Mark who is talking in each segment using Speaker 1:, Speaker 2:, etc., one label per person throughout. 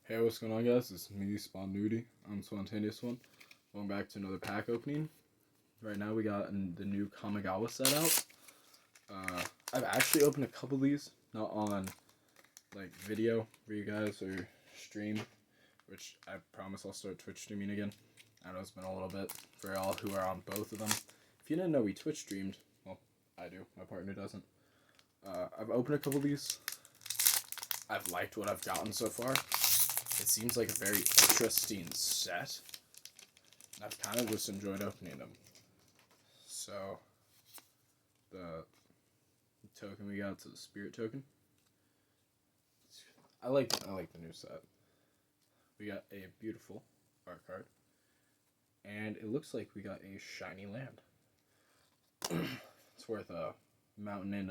Speaker 1: Hey, what's going on, guys? It's me, Spawn Nudie. I'm Spontaneous One. Going back to another pack opening. Right now, we got the new Kamigawa set out. I've actually opened a couple of these, not on like video for you guys or stream, which I promise I'll start Twitch streaming again. I know it's been a little bit for y'all who are on both of them. If you didn't know we Twitch streamed, well, I do. My partner doesn't. I've opened a couple of these. I've liked what I've gotten so far. It seems like a very interesting set. I've kind of just enjoyed opening them. So, the token we got is the Spirit token. I like the new set. We got a beautiful art card. And it looks like we got a shiny land. It's worth a mountain and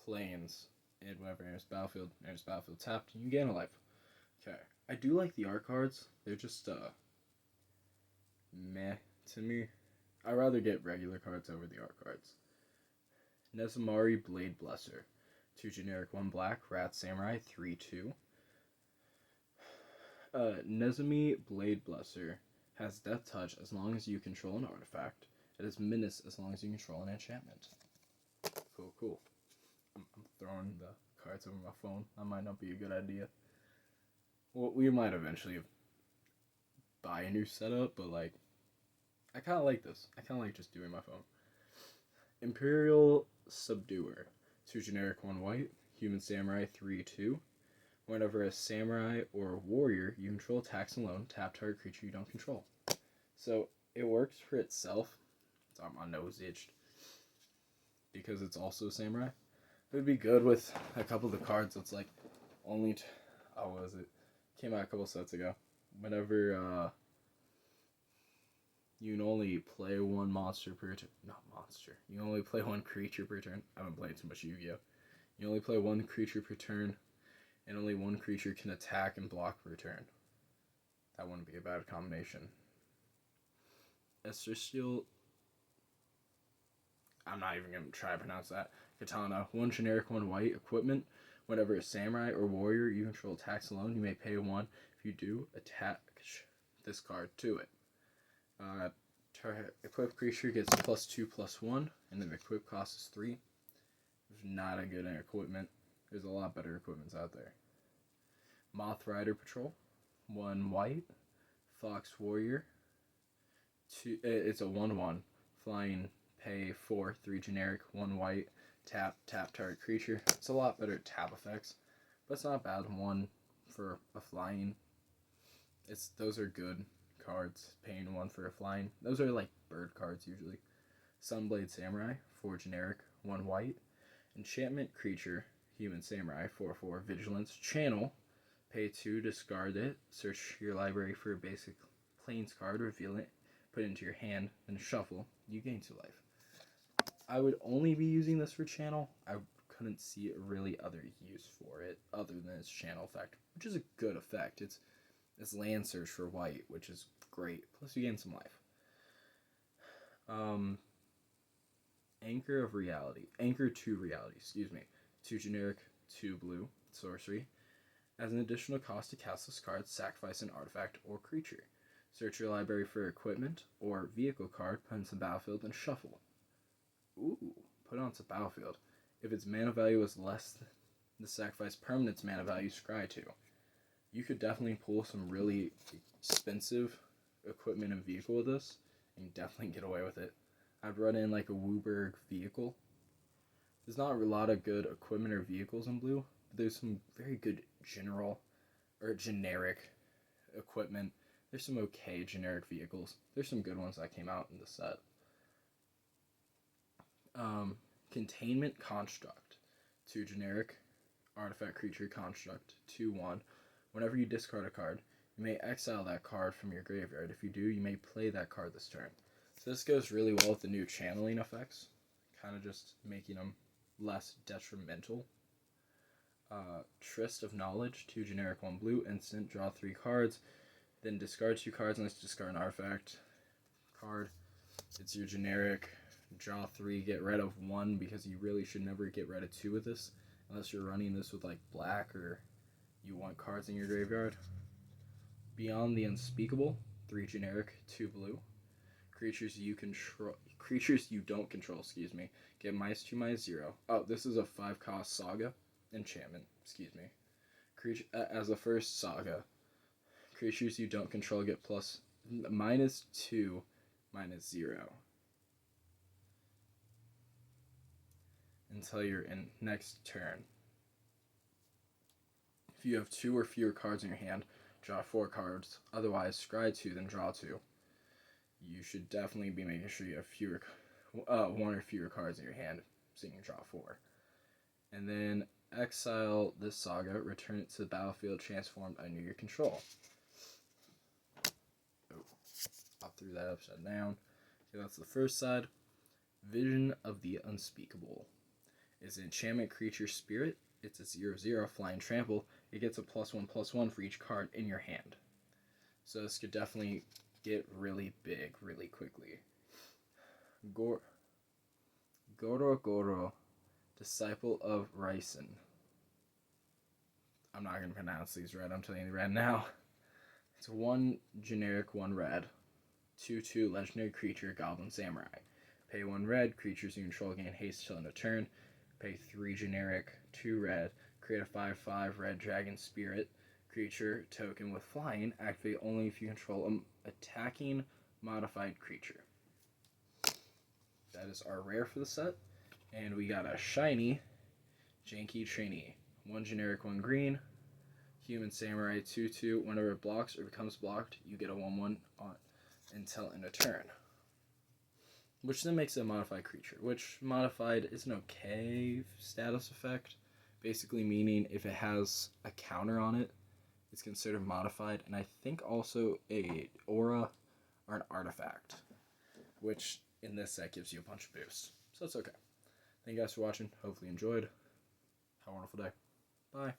Speaker 1: plains. And whenever enters battlefield tapped, and you gain a life. Okay, I do like the art cards. They're just meh to me. I'd rather get regular cards over the art cards. Nezamari Blade Blesser, 2 generic, 1 black. Rat Samurai, 3/2. Nezami Blade Blesser has Death Touch as long as you control an artifact. It has Menace as long as you control an enchantment. Cool. I'm throwing the cards over my phone. That might not be a good idea. Well, we might eventually buy a new setup, but like, I kind of like this. I kind of like just doing my phone. Imperial Subduer, 2 generic, 1 white. Human Samurai, 3/2. Whenever a samurai or a warrior you control attacks alone, tap target creature you don't control. So it works for itself. Sorry, my nose itched. Because it's also a samurai. It would be good with a couple of the cards that's like only. What was it? Came out a couple sets ago. Whenever you can only play one monster per turn. Not monster. You can only play one creature per turn. I haven't played too much Yu-Gi-Oh! You only play one creature per turn, and only one creature can attack and block per turn. That wouldn't be a bad combination. Esthersteel. I'm not even going to try to pronounce that. Katana. 1 generic, 1 white. Equipment. Whenever a samurai or warrior you control attacks alone, you may pay 1. If you do, attach this card to it. Equipped creature gets +2/+1, and the equip cost is 3. There's not a good equipment. There's a lot better equipments out there. Moth Rider Patrol. 1 white. Fox Warrior. It's a 1/1. Flying, pay 4, 3 generic, 1 white. Tap target creature. It's a lot better at tap effects, but it's not bad. 1 for a flying. Those are good cards. Paying 1 for a flying. Those are like bird cards usually. Sunblade Samurai, 4 generic, 1 white. Enchantment creature, Human Samurai, 4/4 vigilance. Channel, pay 2, discard it. Search your library for a basic plains card, reveal it, put it into your hand, then shuffle. You gain 2 life. I would only be using this for channel. I couldn't see a really other use for it other than its channel effect, which is a good effect. It's land search for white, which is great. Plus you gain some life. Anchor to Reality, 2 generic, 2 blue, sorcery. As an additional cost to cast this card, sacrifice an artifact or creature. Search your library for equipment or vehicle card, put into the battlefield, and shuffle. Ooh, put it onto the battlefield. If its mana value is less than the sacrifice permanent's mana value, scry 2. You could definitely pull some really expensive equipment and vehicle with this, and definitely get away with it. I'd run in like a Wooburg vehicle. There's not a lot of good equipment or vehicles in blue, but there's some very good generic equipment. There's some okay generic vehicles. There's some good ones that came out in the set. Containment Construct, 2 generic, artifact creature construct, 2/1. Whenever you discard a card, you may exile that card from your graveyard. If you do, you may play that card this turn. So this goes really well with the new channeling effects, kind of just making them less detrimental. Tryst of Knowledge, 2 generic, 1 blue, instant, draw 3 cards, then discard 2 cards unless you discard an artifact card. It's your generic, draw 3, get rid of 1, because you really should never get rid of 2 with this, unless you're running this with like black or you want cards in your graveyard. Beyond the Unspeakable, 3 generic, 2 blue. Creatures you don't control, get -2/-0. Oh, this is a 5-cost saga enchantment, as a first saga, creatures you don't control get -2/-0 until your next turn. If you have 2 or fewer cards in your hand, draw 4 cards. Otherwise, scry 2, then draw 2. You should definitely be making sure you have 1 or fewer cards in your hand, so you can draw 4. And then exile this saga, return it to the battlefield transformed under your control. Oh, I threw that upside down. Okay, that's the first side. Vision of the Unspeakable is an enchantment creature spirit. It's a 0/0 flying trample. It gets a +1/+1 for each card in your hand. So this could definitely get really big really quickly. Goro, Disciple of Ricin. I'm not going to pronounce these right, I'm telling you right now. It's 1 generic, 1 red. 2/2 legendary creature, Goblin Samurai. Pay 1 red, creatures you control gain haste till end of turn. Pay 3 generic, 2 red, create a 5/5 red dragon spirit creature token with flying, activate only if you control an attacking modified creature. That is our rare for the set. And we got a shiny Janky Trainee. 1 generic, 1 green. Human Samurai 2/2. Whenever it blocks or becomes blocked, you get a 1/1 on until end of turn. Which then makes it a modified creature, which modified is an okay status effect, basically meaning if it has a counter on it, it's considered modified, and I think also a aura or an artifact, which in this set gives you a bunch of boosts, so it's okay. Thank you guys for watching, hopefully you enjoyed. Have a wonderful day. Bye.